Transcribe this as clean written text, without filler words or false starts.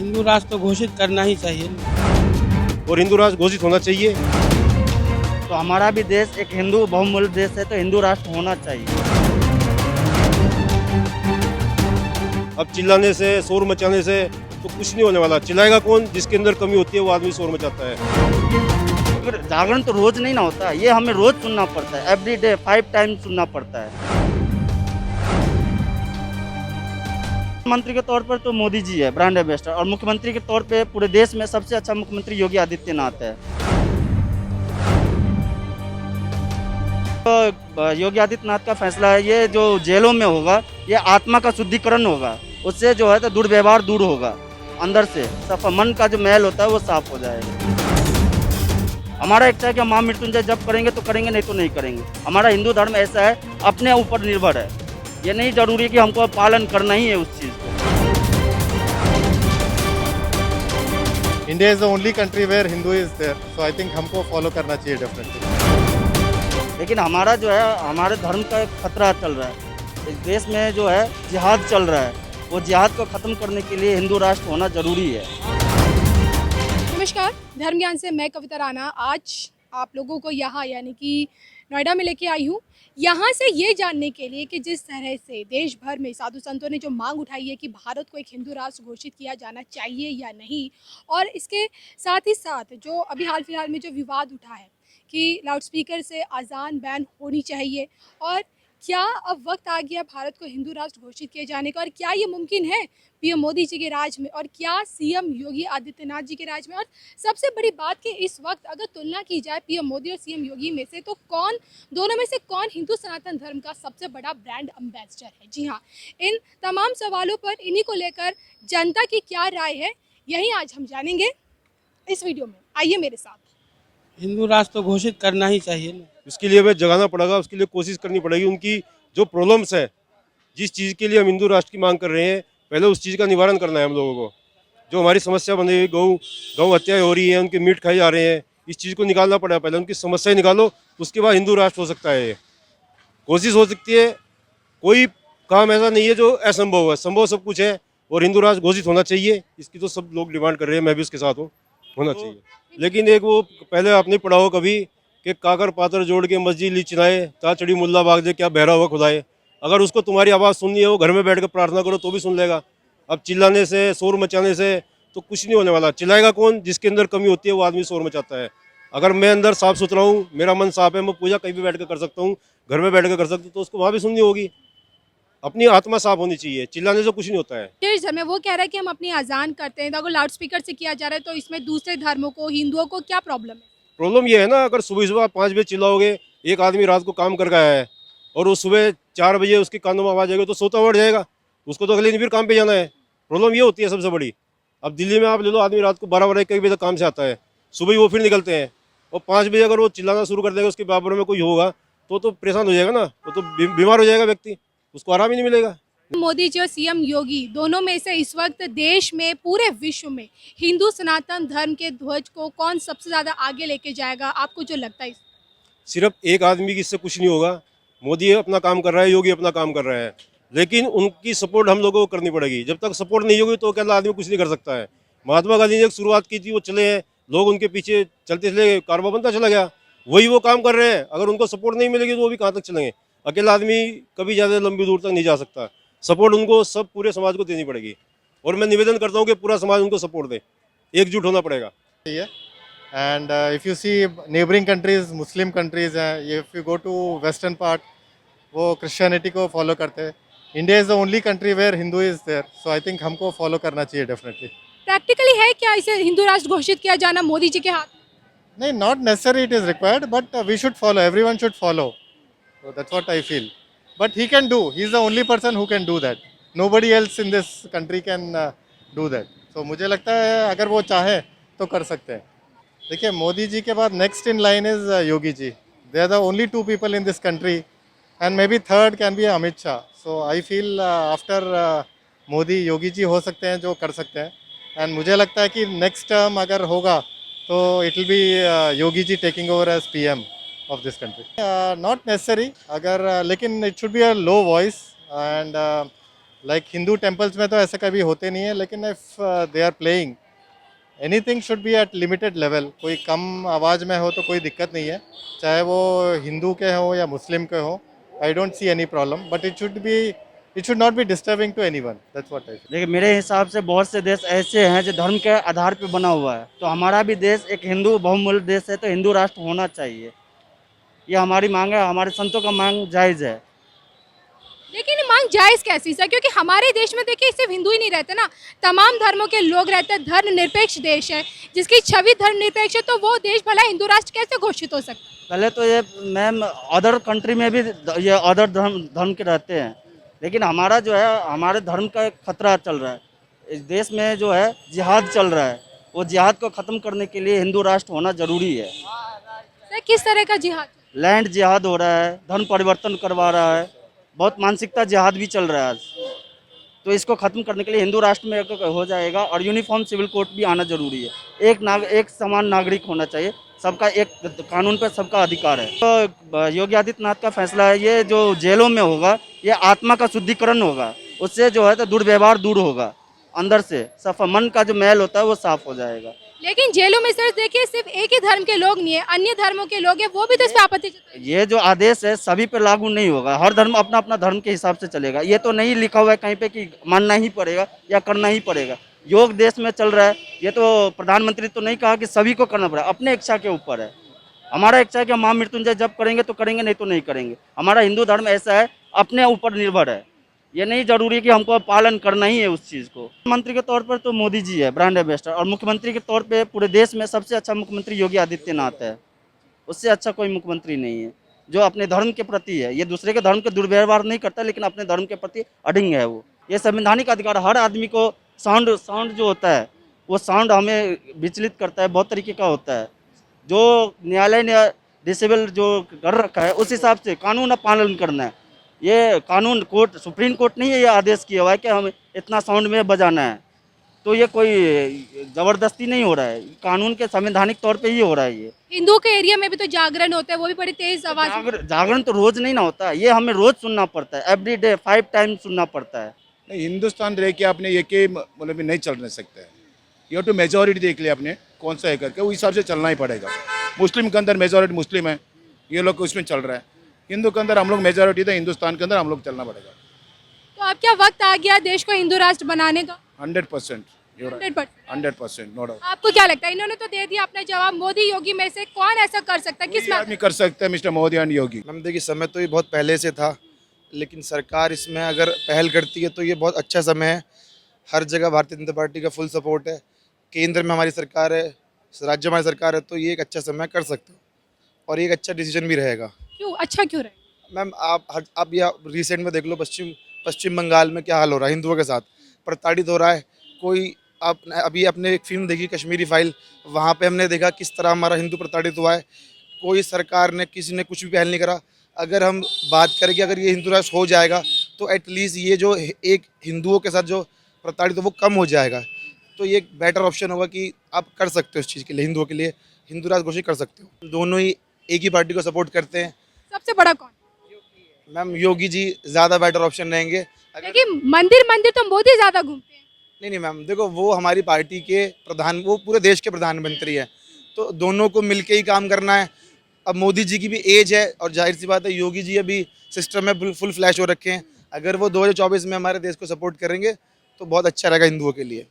हिंदू राष्ट्र तो घोषित करना ही चाहिए और हिंदू राष्ट्र घोषित होना चाहिए। तो हमारा भी देश एक हिंदू बहुमूल्य देश है, तो हिंदू राष्ट्र होना चाहिए। अब चिल्लाने से, शोर मचाने से तो कुछ नहीं होने वाला। चिल्लाएगा कौन? जिसके अंदर कमी होती है वो आदमी शोर मचाता है। फिर जागरण तो रोज नहीं ना होता, ये हमें रोज सुनना पड़ता है, एवरी डे 5 टाइम सुनना पड़ता है। मंत्री के तौर पर तो मोदी जी है ब्रांड एम्बेसडर, और मुख्यमंत्री के तौर पे पूरे देश में सबसे अच्छा मुख्यमंत्री योगी आदित्यनाथ है। तो योगी आदित्यनाथ का फैसला है, ये जो जेलों में होगा ये आत्मा का शुद्धिकरण होगा, उससे जो है तो दुर्व्यवहार दूर होगा, अंदर से सफा मन का जो मैल होता है वो साफ हो जाएगा। हमारा इच्छा है कि हम महामृत्युंजय जप करेंगे तो करेंगे, नहीं तो नहीं करेंगे। हमारा हिंदू धर्म ऐसा है, अपने ऊपर निर्भर है, ये नहीं जरूरी कि हमको पालन करना ही है उस चीज़ को। India is the only country where Hindu is there, so I think हमको फॉलो करना चाहिए डेफिनेटली। लेकिन हमारा जो है, हमारे धर्म का एक खतरा चल रहा है। इस देश में जो है जिहाद चल रहा है, वो जिहाद को ख़त्म करने के लिए हिंदू राष्ट्र होना जरूरी है। नमस्कार, धर्म ज्ञान से मैं कविता राणा आज आप लोगों को यहाँ यानी कि नोएडा में लेके आई हूँ। यहाँ से ये जानने के लिए कि जिस तरह से देश भर में साधु संतों ने जो मांग उठाई है कि भारत को एक हिंदू राष्ट्र घोषित किया जाना चाहिए या नहीं, और इसके साथ ही साथ जो अभी हाल फिलहाल में जो विवाद उठा है कि लाउडस्पीकर से अजान बैन होनी चाहिए, और क्या अब वक्त आ गया भारत को हिंदू राष्ट्र घोषित किए जाने का, और क्या ये मुमकिन है पीएम मोदी जी के राज में, और क्या सीएम योगी आदित्यनाथ जी के राज में। और सबसे बड़ी बात कि इस वक्त अगर तुलना की जाए पीएम मोदी और सीएम योगी में से, तो कौन दोनों में से कौन हिंदू सनातन धर्म का सबसे बड़ा ब्रांड एम्बेसडर है। जी हाँ, इन तमाम सवालों पर इन्हीं को लेकर जनता की क्या राय है, यही आज हम जानेंगे इस वीडियो में। आइए मेरे साथ। हिंदू राष्ट्र तो घोषित करना ही चाहिए ना। इसके लिए हमें जगाना पड़ेगा, उसके लिए कोशिश करनी पड़ेगी। उनकी जो प्रॉब्लम्स है, जिस चीज़ के लिए हम हिंदू राष्ट्र की मांग कर रहे हैं, पहले उस चीज़ का निवारण करना है हम लोगों को। जो हमारी समस्या बनी हुई, गौ हत्याएं हो रही है, उनके मीट खाए जा रहे हैं, इस चीज़ को निकालना पड़ेगा। पहले उनकी समस्याएं निकालो, उसके बाद हिंदू राष्ट्र हो सकता है। ये कोशिश हो सकती है, कोई काम ऐसा नहीं है जो असंभव है, संभव सब कुछ है। और हिंदू राष्ट्र घोषित होना चाहिए, इसकी तो सब लोग डिमांड कर रहे हैं, मैं भी उसके साथ हूँ, होना चाहिए। लेकिन एक वो पहले आपने पढ़ा हो कभी कि काकर पातर जोड़ के मस्जिद ली चिनाए, ता चढ़ी मुल्ला बाग दे क्या बहरा हुआ खुदाए। अगर उसको तुम्हारी आवाज़ सुननी है, वो घर में बैठ कर प्रार्थना करो तो भी सुन लेगा। अब चिल्लाने से, शोर मचाने से तो कुछ नहीं होने वाला। चिल्लाएगा कौन? जिसके अंदर कमी होती है वो आदमी शोर मचाता है। अगर मैं अंदर साफ सुथरा हूँ, मेरा मन साफ है, मैं पूजा कहीं भी बैठ कर सकता हूँ, घर में बैठ कर सकता हूँ, तो उसको वहाँ भी सुननी होगी। अपनी आत्मा साफ होनी चाहिए, चिल्लाने से कुछ नहीं होता है। देश धर्म में वो कह रहा है कि हम अपनी अजान करते हैं, तो अगर लाउड स्पीकर से किया जा रहा है तो इसमें दूसरे धर्मों को, हिंदुओं को क्या प्रॉब्लम है? प्रॉब्लम ये है ना, अगर सुबह सुबह 5 बजे चिल्लाओगे, एक आदमी रात को काम कर गया है और वो सुबह 4 बजे उसके कानों में आवाज आएगी तो सोता उठ जाएगा, उसको तो अगले दिन फिर काम पे जाना है। प्रॉब्लम ये होती है सबसे बड़ी। अब दिल्ली में आप ले लो, आदमी रात को 12 1 बजे तक काम से आता है, सुबह ही वो फिर निकलते हैं, और 5 बजे अगर वो चिल्लाना शुरू कर देगा, उसके बराबर में कोई होगा तो परेशान हो जाएगा ना, वो तो बीमार हो जाएगा व्यक्ति, उसको आराम ही नहीं मिलेगा। मोदी जी और सीएम योगी दोनों में से इस वक्त देश में, पूरे विश्व में हिंदू सनातन धर्म के ध्वज को कौन सबसे ज्यादा आगे लेके जाएगा, आपको जो लगता है? सिर्फ एक आदमी की इससे कुछ नहीं होगा। मोदी अपना काम कर रहा है, योगी अपना काम कर रहा है, लेकिन उनकी सपोर्ट हम लोगों को करनी पड़ेगी। जब तक सपोर्ट नहीं होगी तो अकेला आदमी कुछ नहीं कर सकता है। महात्मा गांधी ने एक शुरुआत की थी, वो चले हैं, लोग उनके पीछे चलते चले, कारवा बनता चला गया, वही वो काम कर रहे हैं। अगर उनको सपोर्ट नहीं मिलेगी तो वो भी कहाँ तक चलेंगे। अकेला आदमी कभी ज़्यादा लंबी दूर तक नहीं जा सकता। सपोर्ट उनको सब पूरे समाज को देनी पड़ेगी, और मैं निवेदन करता हूँ कि पूरा समाज उनको सपोर्ट दे, एकजुट होना पड़ेगा। And if you see neighboring countries, Muslim countries, if you go to western part, वो Christianity को follow करते हैं। India is the only country where Hindu is there, so I think हमको follow करना चाहिए definitely। प्रैक्टिकली है क्या इसे हिंदू राष्ट्र घोषित किया जाना मोदी जी के हाथ? नहीं, not necessary it is required, but we should follow, everyone should follow, so that's what I feel। But he can do, he is the only person who can do that, nobody else in this country can do that, so मुझे लगता है अगर वो चाहे तो कर सकते हैं। देखिए, मोदी जी के बाद next in line is Yogi ji, they are the only 2 people in this country, and may be third can be Amit Shah. So I feel after Modi Yogi ji हो सकते हैं जो कर सकते हैं, एंड मुझे लगता है कि नेक्स्ट टर्म अगर होगा तो it will be Yogi ji taking over as PM of this country. Not necessary, अगर लेकिन it should be a low voice, and like Hindu temples में तो ऐसा कभी होते नहीं है, लेकिन if they are playing anything should be at limited level. कोई कम आवाज़ में हो तो कोई दिक्कत नहीं है, चाहे वो हिंदू के हो या मुस्लिम के हो। I don't see any problem, but it should not be disturbing to anyone. That's what I feel. लेकिन मेरे हिसाब से बहुत से देश ऐसे हैं जो धर्म के आधार पर बना हुआ है, तो हमारा भी देश एक हिंदू बहुमूल्य देश है, तो हिंदू राष्ट्र होना चाहिए। ये हमारी मांग है, हमारे संतों का मांग जायज़ है। लेकिन ये मांग जायज़ कैसी सर, क्योंकि हमारे देश में देखिए सिर्फ हिंदू ही नहीं रहते ना, तमाम धर्मों के लोग रहते हैं। धर्मनिरपेक्ष देश है, जिसकी छवि धर्मनिरपेक्ष है, तो वो देश भला हिंदू राष्ट्र कैसे घोषित हो सकता है? पहले तो ये मैम अदर कंट्री में भी ये अदर धर्म के रहते हैं, लेकिन हमारा जो है हमारे धर्म का एक खतरा चल रहा है। इस देश में जो है जिहाद चल रहा है, वो जिहाद को ख़त्म करने के लिए हिंदू राष्ट्र होना ज़रूरी है। सर किस तरह का जिहाद? लैंड जिहाद हो रहा है, धर्म परिवर्तन करवा रहा है, बहुत मानसिकता जिहाद भी चल रहा है आज। तो इसको ख़त्म करने के लिए हिंदू राष्ट्र में हो जाएगा, और यूनिफॉर्म सिविल कोड भी आना जरूरी है। एक समान नागरिक होना चाहिए, सबका एक कानून पर सबका अधिकार है। तो योगी आदित्यनाथ का फैसला है, ये जो जेलों में होगा ये आत्मा का शुद्धिकरण होगा, उससे जो है तो दुर्व्यवहार दूर होगा, अंदर से सफा मन का जो मैल होता है वो साफ हो जाएगा। लेकिन जेलों में सर देखिए सिर्फ एक ही धर्म के लोग नहीं है, अन्य धर्मों के लोग हैं, वो भी तो इस पे आपत्ति जताते हैं। ये जो आदेश है सभी पे लागू नहीं होगा, हर धर्म अपना अपना धर्म के हिसाब से चलेगा। ये तो नहीं लिखा हुआ है कहीं पे कि मानना ही पड़ेगा या करना ही पड़ेगा। योग देश में चल रहा है, ये तो प्रधानमंत्री तो नहीं कहा कि सभी को करना पड़ेगा, अपने इच्छा के ऊपर है। हमारा इच्छा है कि हम महामृत्युंजय जब करेंगे तो करेंगे, नहीं तो नहीं करेंगे। हमारा हिंदू धर्म ऐसा है, अपने ऊपर निर्भर है। ये नहीं जरूरी है कि हमको पालन करना ही है उस चीज़ को। मुख्यमंत्री के तौर पर तो मोदी जी है ब्रांड एम्बेसडर, और मुख्यमंत्री के तौर पे पूरे देश में सबसे अच्छा मुख्यमंत्री योगी आदित्यनाथ है। उससे अच्छा कोई मुख्यमंत्री नहीं है जो अपने धर्म के प्रति है। ये दूसरे के धर्म के दुर्व्यवहार नहीं करता, लेकिन अपने धर्म के प्रति अडिंग है वो। ये संवैधानिक अधिकार, हर आदमी को साउंड जो होता है वो साउंड हमें विचलित करता है, बहुत तरीके का होता है। जो न्यायालय ने डिसेबल जो कर रखा है उस हिसाब से कानून का पालन करना है। ये कानून कोर्ट, सुप्रीम कोर्ट नहीं है ये आदेश किया हुआ है कि हम इतना साउंड में बजाना है, तो ये कोई ज़बरदस्ती नहीं हो रहा है, कानून के संवैधानिक तौर पे ही हो रहा है। ये हिंदू के एरिया में भी तो जागरण होता है, वो भी बड़ी तेज आवाज। जागरण तो रोज नहीं ना होता है, ये हमें रोज सुनना पड़ता है, एवरी डे 5 टाइम सुनना पड़ता है। नहीं, हिंदुस्तान रह के आपने ये के मतलब नहीं चल नहीं सकता है। ये तो मेजॉरिटी देख लिया आपने कौन सा है करके, उस हिसाब से चलना ही पड़ेगा। मुस्लिम के अंदर मेजॉरिटी मुस्लिम है, ये लोग उसमें चल रहा है। हिंदू के अंदर हम लोग मेजॉरिटी थे, हिंदुस्तान के अंदर हम लोग चलना पड़ेगा। तो अब क्या वक्त आ गया देश को हिंदू राष्ट्र बनाने का? 100%, 100%, नो डाउट। आपको क्या लगता है, इन्होंने तो दे दिया अपना जवाब, मोदी योगी में से कौन ऐसा कर सकता है? किस में आदमी कर सकते हैं mister Modi and Yogi. Ma'am देखिए, समय तो ये बहुत पहले से था, लेकिन सरकार इसमें अगर पहल करती है तो ये बहुत अच्छा समय है। हर जगह भारतीय जनता पार्टी का फुल सपोर्ट है, केंद्र में हमारी सरकार है, राज्य में हमारी सरकार है, तो ये एक अच्छा समय कर सकते हो और ये एक अच्छा डिसीजन भी रहेगा। क्यों अच्छा क्यों रहे? मैम आप या रिसेंट में देख लो, पश्चिम बंगाल में क्या हाल हो रहा है, हिंदुओं के साथ प्रताड़ित हो रहा है कोई। आप अभी अपने एक फिल्म देखी कश्मीरी फाइल, वहाँ पे हमने देखा किस तरह हमारा हिंदू प्रताड़ित हुआ है। कोई सरकार ने, किसी ने कुछ भी पहल नहीं करा। अगर हम बात करें कि अगर ये हिंदू राष्ट्र हो जाएगा तो एटलीस्ट ये जो एक हिंदुओं के साथ जो प्रताड़ित हो वो कम हो जाएगा। तो ये एक बेटर ऑप्शन होगा कि आप कर सकते हो इस चीज़ के लिए, हिंदुओं के लिए हिंदू राष्ट्र घोषित कर सकते हो। दोनों ही एक ही पार्टी को सपोर्ट करते हैं। सबसे बड़ा कौन? मैम योगी जी ज़्यादा बेटर ऑप्शन रहेंगे। लेकिन मंदिर तो मोदी ज्यादा घूमते हैं। नहीं मैम, देखो वो हमारी पार्टी के प्रधान, वो पूरे देश के प्रधानमंत्री हैं, तो दोनों को मिलके ही काम करना है। अब मोदी जी की भी एज है और जाहिर सी बात है योगी जी अभी सिस्टम में फुल फ्लैश हो रखे हैं। अगर वो 2024 में हमारे देश को सपोर्ट करेंगे तो बहुत अच्छा रहेगा हिंदुओं के लिए।